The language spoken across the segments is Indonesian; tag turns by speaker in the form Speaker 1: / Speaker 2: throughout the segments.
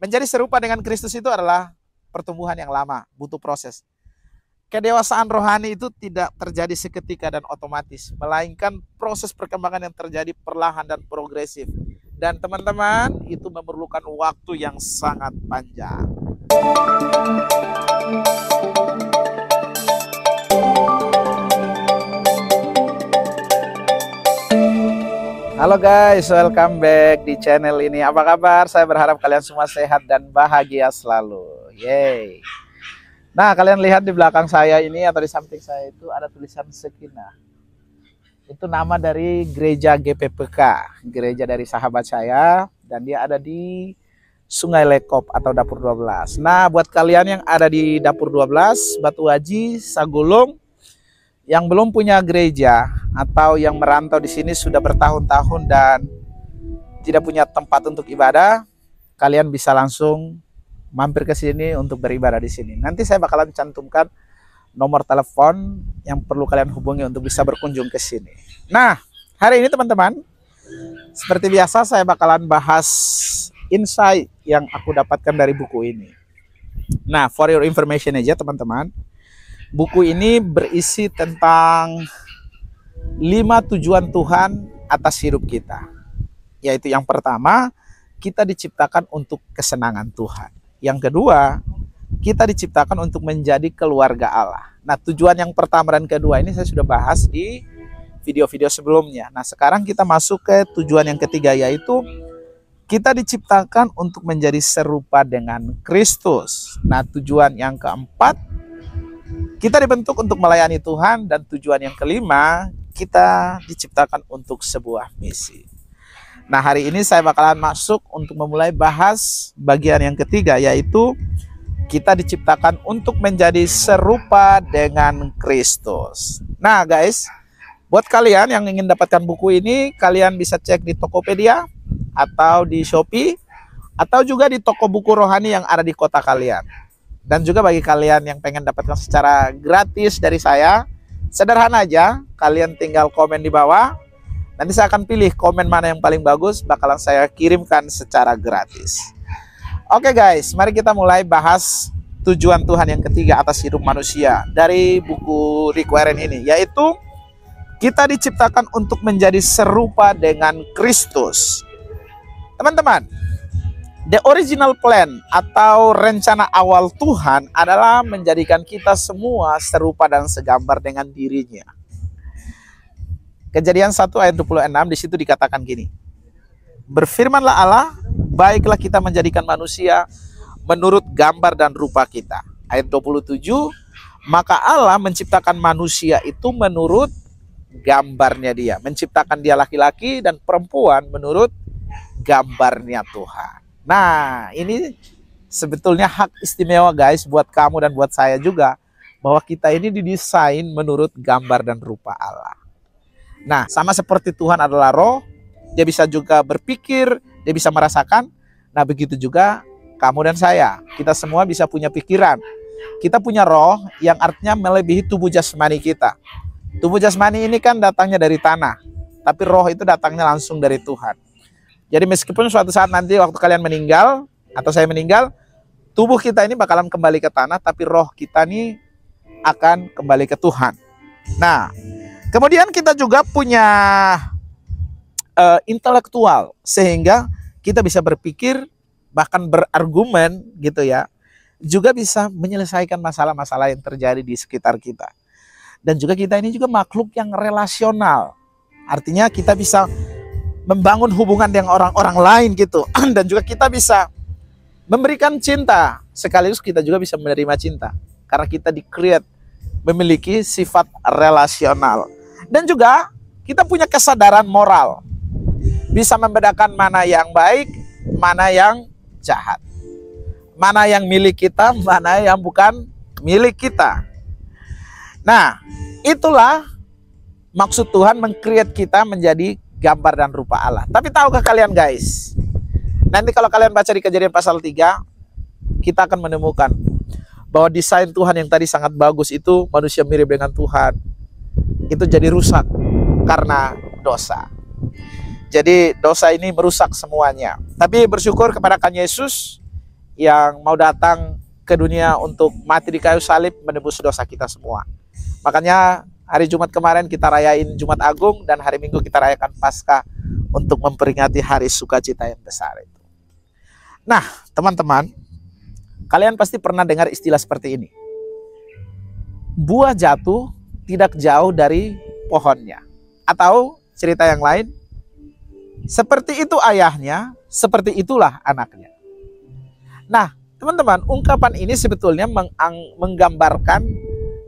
Speaker 1: Menjadi serupa dengan Kristus itu adalah pertumbuhan yang lama, butuh proses. Kedewasaan rohani itu tidak terjadi seketika dan otomatis, melainkan proses perkembangan yang terjadi perlahan dan progresif. Dan teman-teman, itu memerlukan waktu yang sangat panjang. Halo guys, welcome back di channel ini. Apa kabar? Saya berharap kalian semua sehat dan bahagia selalu. Yeay. Nah, kalian lihat di belakang saya ini atau di samping saya itu ada tulisan Sekinah. Itu nama dari gereja GPPK, gereja dari sahabat saya, dan dia ada di Sungai Lekop atau Dapur 12. Nah, buat kalian yang ada di Dapur 12, Batu Haji, Sagulung, yang belum punya gereja atau yang merantau di sini sudah bertahun-tahun dan tidak punya tempat untuk ibadah, kalian bisa langsung mampir ke sini untuk beribadah di sini. Nanti saya bakalan cantumkan nomor telepon yang perlu kalian hubungi untuk bisa berkunjung ke sini. Nah, hari ini teman-teman, seperti biasa saya bakalan bahas insight yang aku dapatkan dari buku ini. Nah, for your information aja teman-teman, buku ini berisi tentang 5 tujuan Tuhan atas hidup kita. Yaitu yang pertama, kita diciptakan untuk kesenangan Tuhan. Yang kedua, kita diciptakan untuk menjadi keluarga Allah. Nah, tujuan yang pertama dan kedua ini saya sudah bahas di video-video sebelumnya. Nah, sekarang kita masuk ke tujuan yang ketiga, yaitu kita diciptakan untuk menjadi serupa dengan Kristus. Nah, tujuan yang keempat, kita dibentuk untuk melayani Tuhan, dan tujuan yang kelima, kita diciptakan untuk sebuah misi. Nah, hari ini saya bakalan masuk untuk memulai bahas bagian yang ketiga, yaitu kita diciptakan untuk menjadi serupa dengan Kristus. Nah, guys, buat kalian yang ingin dapatkan buku ini, kalian bisa cek di Tokopedia atau di Shopee atau juga di toko buku rohani yang ada di kota kalian. Dan juga bagi kalian yang pengen dapatkan secara gratis dari saya, sederhana aja, kalian tinggal komen di bawah. Nanti saya akan pilih komen mana yang paling bagus, bakalan saya kirimkan secara gratis. Oke guys, mari kita mulai bahas tujuan Tuhan yang ketiga atas hidup manusia dari buku Rick Warren ini, yaitu kita diciptakan untuk menjadi serupa dengan Kristus. Teman-teman, the original plan atau rencana awal Tuhan adalah menjadikan kita semua serupa dan segambar dengan dirinya. Kejadian 1 ayat 26 di situ dikatakan gini. Berfirmanlah Allah, baiklah kita menjadikan manusia menurut gambar dan rupa kita. Ayat 27, maka Allah menciptakan manusia itu menurut gambarnya dia. Menciptakan dia laki-laki dan perempuan menurut gambarnya Tuhan. Nah, ini sebetulnya hak istimewa guys buat kamu dan buat saya juga, bahwa kita ini didesain menurut gambar dan rupa Allah. Nah, sama seperti Tuhan adalah roh, dia bisa juga berpikir, dia bisa merasakan. Nah, begitu juga kamu dan saya. Kita semua bisa punya pikiran. Kita punya roh yang artinya melebihi tubuh jasmani kita. Tubuh jasmani ini kan datangnya dari tanah, tapi roh itu datangnya langsung dari Tuhan. Jadi meskipun suatu saat nanti waktu kalian meninggal atau saya meninggal, tubuh kita ini bakalan kembali ke tanah, tapi roh kita ini akan kembali ke Tuhan. Nah, kemudian kita juga punya intelektual, sehingga kita bisa berpikir, bahkan berargumen gitu ya, juga bisa menyelesaikan masalah-masalah yang terjadi di sekitar kita. Dan juga kita ini juga makhluk yang relasional, artinya kita bisa membangun hubungan dengan orang-orang lain gitu. Dan juga kita bisa memberikan cinta, sekaligus kita juga bisa menerima cinta, karena kita di-create memiliki sifat relasional. Dan juga kita punya kesadaran moral, bisa membedakan mana yang baik, mana yang jahat, mana yang milik kita, mana yang bukan milik kita. Nah, itulah maksud Tuhan meng-create kita menjadi gambar dan rupa Allah. Tapi tahukah kalian guys, nanti kalau kalian baca di Kejadian pasal 3, kita akan menemukan bahwa desain Tuhan yang tadi sangat bagus itu, manusia mirip dengan Tuhan, itu jadi rusak karena dosa. Jadi dosa ini merusak semuanya. Tapi bersyukur kepada Yesus, yang mau datang ke dunia untuk mati di kayu salib menebus dosa kita semua. Makanya hari Jumat kemarin kita rayain Jumat Agung dan hari Minggu kita rayakan Paskah untuk memperingati hari sukacita yang besar itu. Nah, teman-teman, kalian pasti pernah dengar istilah seperti ini. Buah jatuh tidak jauh dari pohonnya. Atau cerita yang lain, seperti itu ayahnya, seperti itulah anaknya. Nah, teman-teman, ungkapan ini sebetulnya menggambarkan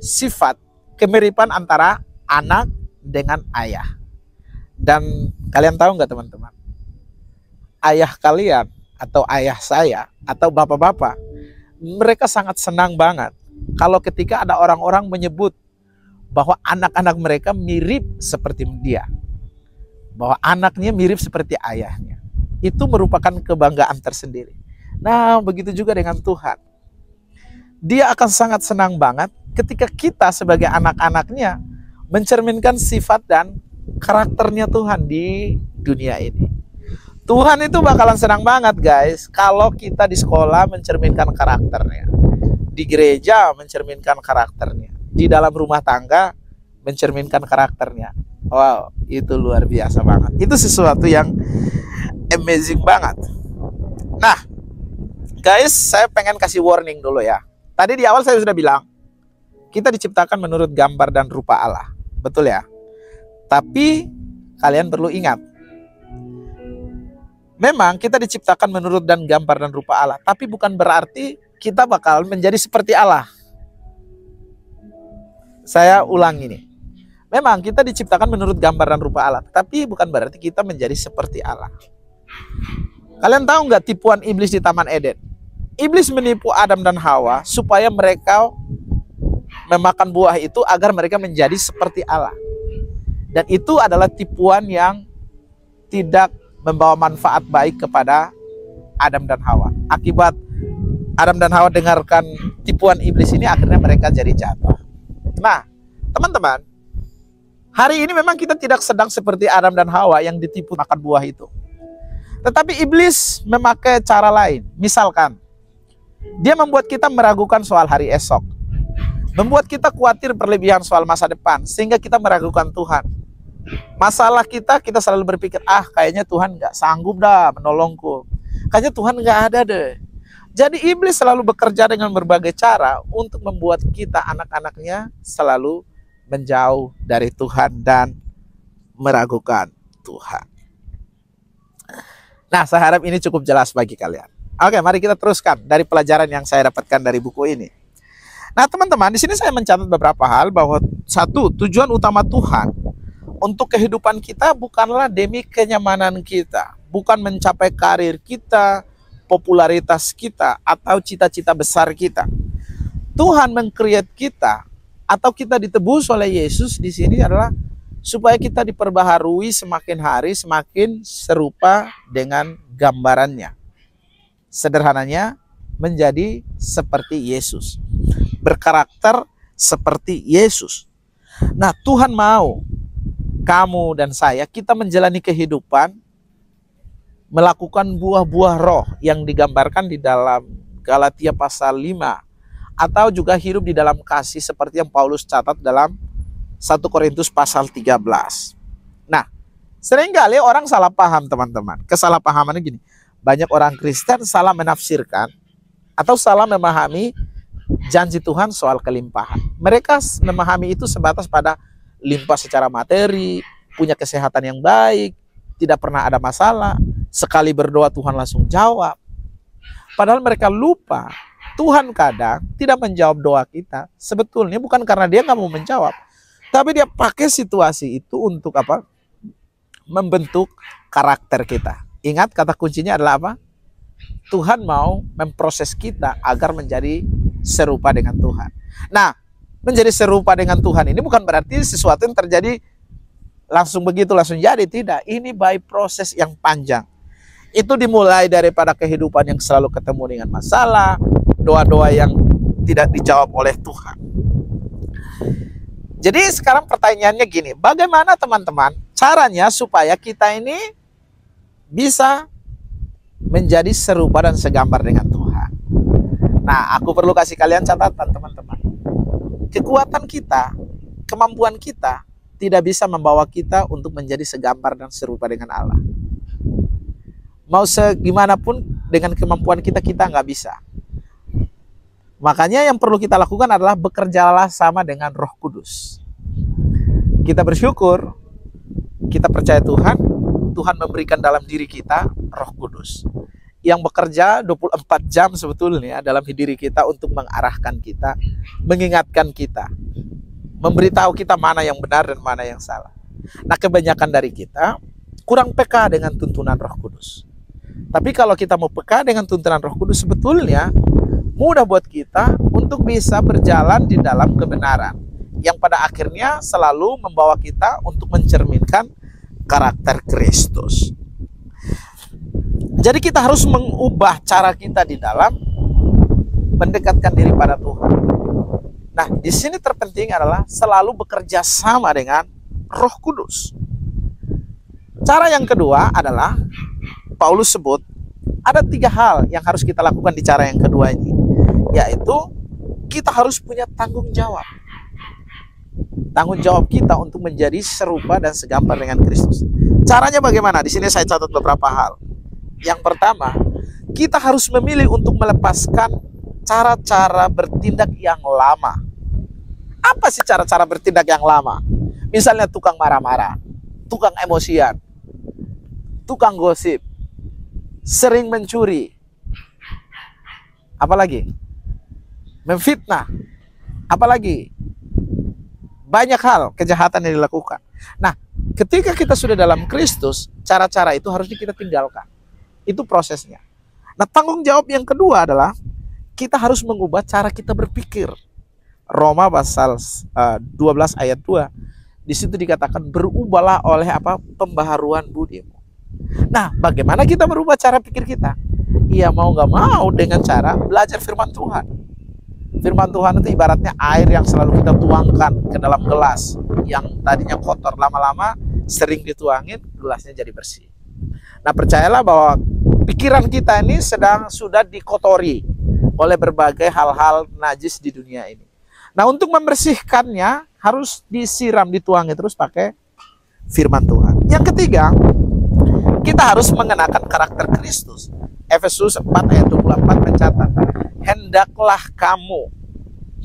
Speaker 1: sifat kemiripan antara anak dengan ayah. Dan kalian tahu nggak teman-teman? Ayah kalian atau ayah saya atau bapak-bapak, mereka sangat senang banget kalau ketika ada orang-orang menyebut bahwa anak-anak mereka mirip seperti dia. Bahwa anaknya mirip seperti ayahnya. Itu merupakan kebanggaan tersendiri. Nah, begitu juga dengan Tuhan. Dia akan sangat senang banget ketika kita sebagai anak-anaknya mencerminkan sifat dan karakternya Tuhan di dunia ini. Tuhan itu bakalan senang banget guys kalau kita di sekolah mencerminkan karakternya, di gereja mencerminkan karakternya, di dalam rumah tangga mencerminkan karakternya. Wow, itu luar biasa banget. Itu sesuatu yang amazing banget. Nah guys, saya pengen kasih warning dulu ya. Tadi di awal saya sudah bilang kita diciptakan menurut gambar dan rupa Allah. Betul ya? Tapi kalian perlu ingat, memang kita diciptakan menurut dan gambar dan rupa Allah, tapi bukan berarti kita bakal menjadi seperti Allah. Saya ulang ini. Memang kita diciptakan menurut gambar dan rupa Allah, tapi bukan berarti kita menjadi seperti Allah. Kalian tahu nggak tipuan iblis di Taman Eden? Iblis menipu Adam dan Hawa supaya mereka memakan buah itu agar mereka menjadi seperti Allah. Dan itu adalah tipuan yang tidak membawa manfaat baik kepada Adam dan Hawa. Akibat Adam dan Hawa dengarkan tipuan iblis ini, akhirnya mereka jadi jatuh. Nah, teman-teman, hari ini memang kita tidak sedang seperti Adam dan Hawa yang ditipu makan buah itu. Tetapi iblis memakai cara lain. Misalkan, dia membuat kita meragukan soal hari esok. Membuat kita khawatir berlebihan soal masa depan, sehingga kita meragukan Tuhan. Masalah kita selalu berpikir, kayaknya Tuhan nggak sanggup dah menolongku. Kayaknya Tuhan nggak ada deh. Jadi iblis selalu bekerja dengan berbagai cara untuk membuat kita anak-anaknya selalu menjauh dari Tuhan dan meragukan Tuhan. Nah, saya harap ini cukup jelas bagi kalian. Oke, mari kita teruskan dari pelajaran yang saya dapatkan dari buku ini. Nah, teman-teman, di sini saya mencatat beberapa hal bahwa satu, tujuan utama Tuhan untuk kehidupan kita bukanlah demi kenyamanan kita, bukan mencapai karir kita, popularitas kita, atau cita-cita besar kita. Tuhan meng-create kita atau kita ditebus oleh Yesus di sini adalah supaya kita diperbaharui semakin hari semakin serupa dengan gambarannya. Sederhananya, menjadi seperti Yesus, berkarakter seperti Yesus. Nah, Tuhan mau kamu dan saya, kita menjalani kehidupan melakukan buah-buah roh yang digambarkan di dalam Galatia pasal 5, atau juga hidup di dalam kasih seperti yang Paulus catat dalam 1 Korintus pasal 13. Nah, seringkali orang salah paham teman-teman. Kesalahpahamannya gini, banyak orang Kristen salah menafsirkan atau salah memahami janji Tuhan soal kelimpahan. Mereka memahami itu sebatas pada limpah secara materi, punya kesehatan yang baik, tidak pernah ada masalah, sekali berdoa Tuhan langsung jawab. Padahal mereka lupa, Tuhan kadang tidak menjawab doa kita, sebetulnya bukan karena dia nggak mau menjawab, tapi dia pakai situasi itu untuk apa? Membentuk karakter kita. Ingat, kata kuncinya adalah apa? Tuhan mau memproses kita agar menjadi serupa dengan Tuhan. Nah, menjadi serupa dengan Tuhan ini bukan berarti sesuatu yang terjadi langsung begitu, langsung jadi. Tidak, ini by proses yang panjang. Itu dimulai daripada kehidupan yang selalu ketemu dengan masalah, doa-doa yang tidak dijawab oleh Tuhan. Jadi sekarang pertanyaannya gini, bagaimana teman-teman caranya supaya kita ini bisa menjadi serupa dan segambar dengan Tuhan? Nah, aku perlu kasih kalian catatan, teman-teman. Kekuatan kita, kemampuan kita tidak bisa membawa kita untuk menjadi segambar dan serupa dengan Allah. Mau segimanapun dengan kemampuan kita, kita nggak bisa. Makanya yang perlu kita lakukan adalah bekerjalah sama dengan Roh Kudus. Kita bersyukur, kita percaya Tuhan, Tuhan memberikan dalam diri kita Roh Kudus yang bekerja 24 jam sebetulnya dalam diri kita untuk mengarahkan kita, mengingatkan kita, memberitahu kita mana yang benar dan mana yang salah. Nah, kebanyakan dari kita kurang peka dengan tuntunan Roh Kudus. Tapi kalau kita mau peka dengan tuntunan Roh Kudus, sebetulnya mudah buat kita untuk bisa berjalan di dalam kebenaran yang pada akhirnya selalu membawa kita untuk mencerminkan karakter Kristus. Jadi kita harus mengubah cara kita di dalam mendekatkan diri pada Tuhan. Nah, di sini terpenting adalah selalu bekerja sama dengan Roh Kudus. Cara yang kedua adalah Paulus sebut ada 3 hal yang harus kita lakukan di cara yang kedua ini, yaitu kita harus punya tanggung jawab. Tanggung jawab kita untuk menjadi serupa dan segambar dengan Kristus. Caranya bagaimana? Di sini saya catat beberapa hal. Yang pertama, kita harus memilih untuk melepaskan cara-cara bertindak yang lama. Apa sih cara-cara bertindak yang lama? Misalnya tukang marah-marah, tukang emosian, tukang gosip, sering mencuri, apalagi memfitnah, apalagi banyak hal kejahatan yang dilakukan. Nah, ketika kita sudah dalam Kristus, cara-cara itu harus kita tinggalkan. Itu prosesnya. Nah, tanggung jawab yang kedua adalah kita harus mengubah cara kita berpikir. Roma pasal 12 ayat 2. Di situ dikatakan berubahlah oleh apa? Pembaharuan budimu. Nah, bagaimana kita merubah cara pikir kita? Ya mau nggak mau dengan cara belajar firman Tuhan. Firman Tuhan itu ibaratnya air yang selalu kita tuangkan ke dalam gelas yang tadinya kotor, lama-lama sering dituangin, gelasnya jadi bersih. Nah, percayalah bahwa pikiran kita ini sudah dikotori oleh berbagai hal-hal najis di dunia ini. Nah, untuk membersihkannya harus disiram, dituangi terus pakai firman Tuhan. Yang ketiga, kita harus mengenakan karakter Kristus. Efesus 4 ayat 24 mencatat, hendaklah kamu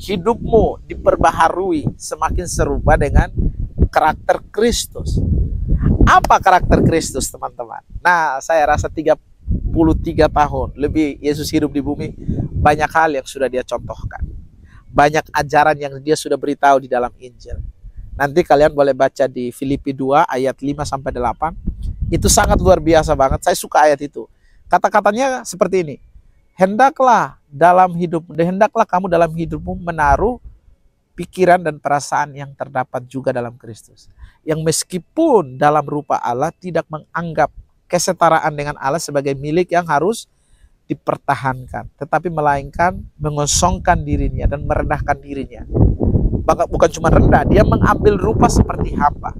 Speaker 1: hidupmu diperbaharui semakin serupa dengan karakter Kristus. Apa karakter Kristus, teman-teman? Nah, saya rasa 33 tahun lebih Yesus hidup di bumi, banyak hal yang sudah dia contohkan. Banyak ajaran yang dia sudah beritahu di dalam Injil. Nanti kalian boleh baca di Filipi 2 ayat 5-8. Itu sangat luar biasa banget. Saya suka ayat itu. Kata-katanya seperti ini. Hendaklah kamu dalam hidupmu menaruh pikiran dan perasaan yang terdapat juga dalam Kristus, yang meskipun dalam rupa Allah tidak menganggap kesetaraan dengan Allah sebagai milik yang harus dipertahankan, tetapi melainkan mengosongkan dirinya dan merendahkan dirinya. Bukan cuma rendah, dia mengambil rupa seperti hamba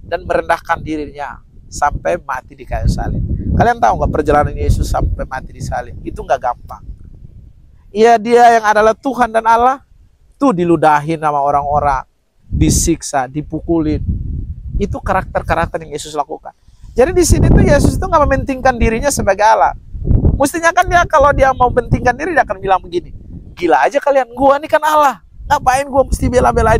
Speaker 1: dan merendahkan dirinya sampai mati di kayu salib. Kalian tahu nggak perjalanan Yesus sampai mati di salib? Itu nggak gampang. Iya, dia yang adalah Tuhan dan Allah tuh diludahin sama orang-orang, disiksa, dipukulin. Itu karakter-karakter yang Yesus lakukan. Jadi di sini tuh Yesus itu nggak mementingkan dirinya sebagai Allah. Mestinya kan dia kalau dia mau mementingkan diri dia akan bilang begini, gila aja kalian, gua ini kan Allah, ngapain gua mesti bela-belain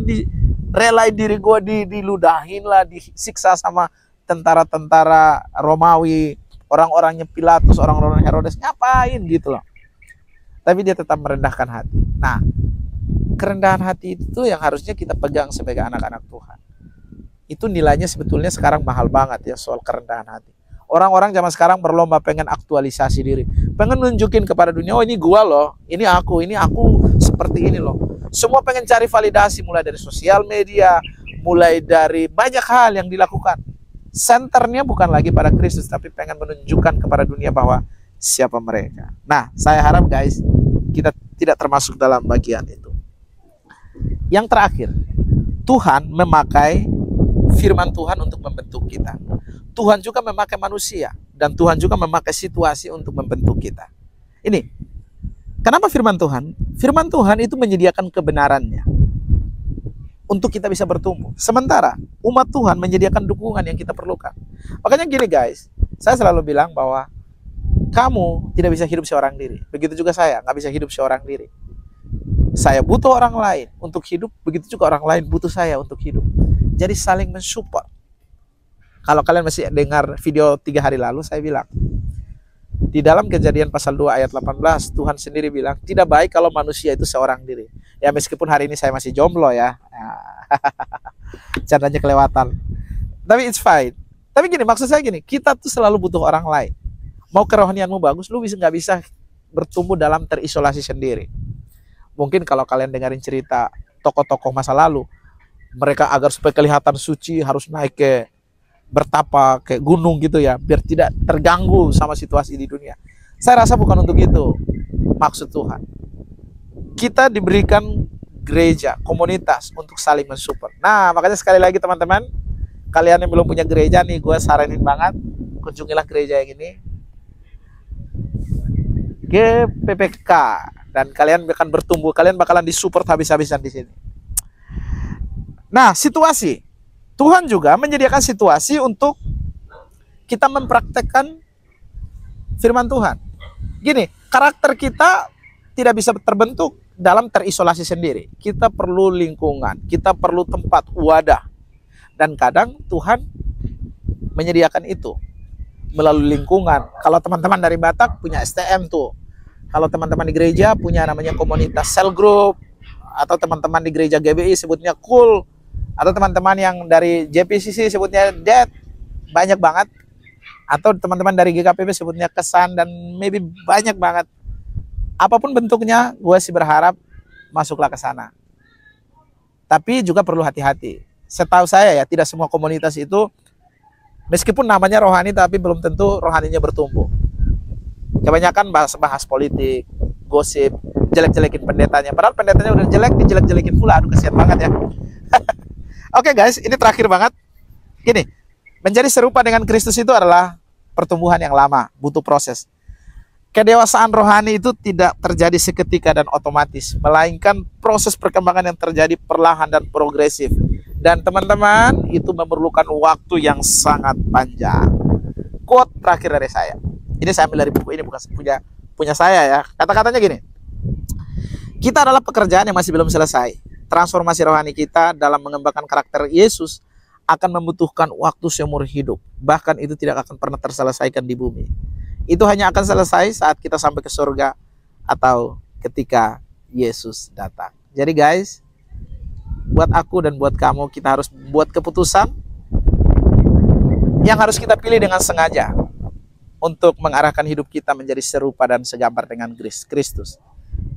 Speaker 1: relain diri gua diludahin lah, disiksa sama tentara-tentara Romawi, orang-orangnya Pilatus, orang-orang Herodes, ngapain gitu loh. Tapi dia tetap merendahkan hati. Nah, kerendahan hati itu yang harusnya kita pegang sebagai anak-anak Tuhan. Itu nilainya sebetulnya sekarang mahal banget ya, soal kerendahan hati. Orang-orang zaman sekarang berlomba pengen aktualisasi diri, pengen nunjukin kepada dunia, oh ini gua loh, ini aku seperti ini loh. Semua pengen cari validasi, mulai dari sosial media, mulai dari banyak hal yang dilakukan. Senternya bukan lagi pada Kristus, tapi pengen menunjukkan kepada dunia bahwa siapa mereka. Nah, saya harap guys, kita tidak termasuk dalam bagian itu. Yang terakhir, Tuhan memakai firman Tuhan untuk membentuk kita. Tuhan juga memakai manusia, dan Tuhan juga memakai situasi untuk membentuk kita. Ini, Kenapa firman Tuhan? Firman Tuhan itu menyediakan kebenarannya untuk kita bisa bertumbuh. Sementara umat Tuhan menyediakan dukungan yang kita perlukan. Makanya gini guys, saya selalu bilang bahwa kamu tidak bisa hidup seorang diri. Begitu juga saya, nggak bisa hidup seorang diri. Saya butuh orang lain untuk hidup, begitu juga orang lain butuh saya untuk hidup. Jadi saling mensupport. Kalau kalian masih dengar video 3 hari lalu, saya bilang, di dalam Kejadian pasal 2 ayat 18, Tuhan sendiri bilang, tidak baik kalau manusia itu seorang diri. Ya meskipun hari ini saya masih jomblo ya. Candanya kelewatan. Tapi it's fine. Tapi gini, maksud saya gini, kita tuh selalu butuh orang lain. Mau kerohanianmu bagus, lu nggak bisa bertumbuh dalam terisolasi sendiri. Mungkin kalau kalian dengerin cerita tokoh-tokoh masa lalu, mereka agar supaya kelihatan suci harus naik ke bertapa ke gunung gitu ya, biar tidak terganggu sama situasi di dunia. Saya rasa bukan untuk itu maksud Tuhan. Kita diberikan gereja, komunitas untuk saling mensupport. Nah, makanya sekali lagi teman-teman, kalian yang belum punya gereja nih, gue saranin banget, kunjungilah gereja yang ini, GPPK, dan kalian akan bertumbuh, kalian bakalan disupport habis-habisan di sini. Nah, situasi. Tuhan juga menyediakan situasi untuk kita mempraktekkan firman Tuhan. Gini, karakter kita tidak bisa terbentuk dalam terisolasi sendiri. Kita perlu lingkungan, kita perlu tempat, wadah. Dan kadang Tuhan menyediakan itu melalui lingkungan. Kalau teman-teman dari Batak punya STM tuh. Kalau teman-teman di gereja punya namanya komunitas cell group. Atau teman-teman di gereja GBI sebutnya cool. Atau teman-teman yang dari JPCC sebutnya dead. Banyak banget. Atau teman-teman dari GKPB sebutnya kesan, dan maybe banyak banget. Apapun bentuknya, gue sih berharap masuklah ke sana. Tapi juga perlu hati-hati. Setahu saya ya, tidak semua komunitas itu, meskipun namanya rohani, tapi belum tentu rohaninya bertumbuh. Kebanyakan bahas politik, gosip, jelek-jelekin pendetanya. Padahal pendetanya udah jelek, dijelek-jelekin pula. Aduh, kasihan banget ya. Oke guys, ini terakhir banget. Gini, menjadi serupa dengan Kristus itu adalah pertumbuhan yang lama, butuh proses. Kedewasaan rohani itu tidak terjadi seketika dan otomatis, melainkan proses perkembangan yang terjadi perlahan dan progresif. Dan teman-teman, itu memerlukan waktu yang sangat panjang. Quote terakhir dari saya. Ini saya ambil dari buku ini, bukan punya saya ya. Kata-katanya gini. Kita adalah pekerjaan yang masih belum selesai. Transformasi rohani kita dalam mengembangkan karakter Yesus akan membutuhkan waktu seumur hidup. Bahkan itu tidak akan pernah terselesaikan di bumi. Itu hanya akan selesai saat kita sampai ke surga atau ketika Yesus datang. Jadi guys, buat aku dan buat kamu, kita harus buat keputusan yang harus kita pilih dengan sengaja untuk mengarahkan hidup kita menjadi serupa dan segambar dengan Kristus.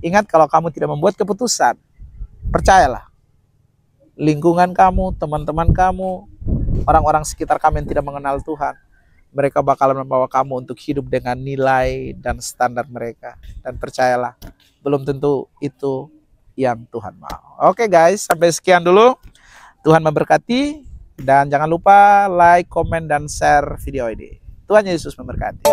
Speaker 1: Ingat, kalau kamu tidak membuat keputusan, percayalah, lingkungan kamu, teman-teman kamu, orang-orang sekitar kamu yang tidak mengenal Tuhan, mereka bakalan membawa kamu untuk hidup dengan nilai dan standar mereka. Dan percayalah, belum tentu itu yang Tuhan mau. Oke guys, sampai sekian dulu. Tuhan memberkati. Dan jangan lupa like, komen, dan share video ini. Tuhan Yesus memberkati.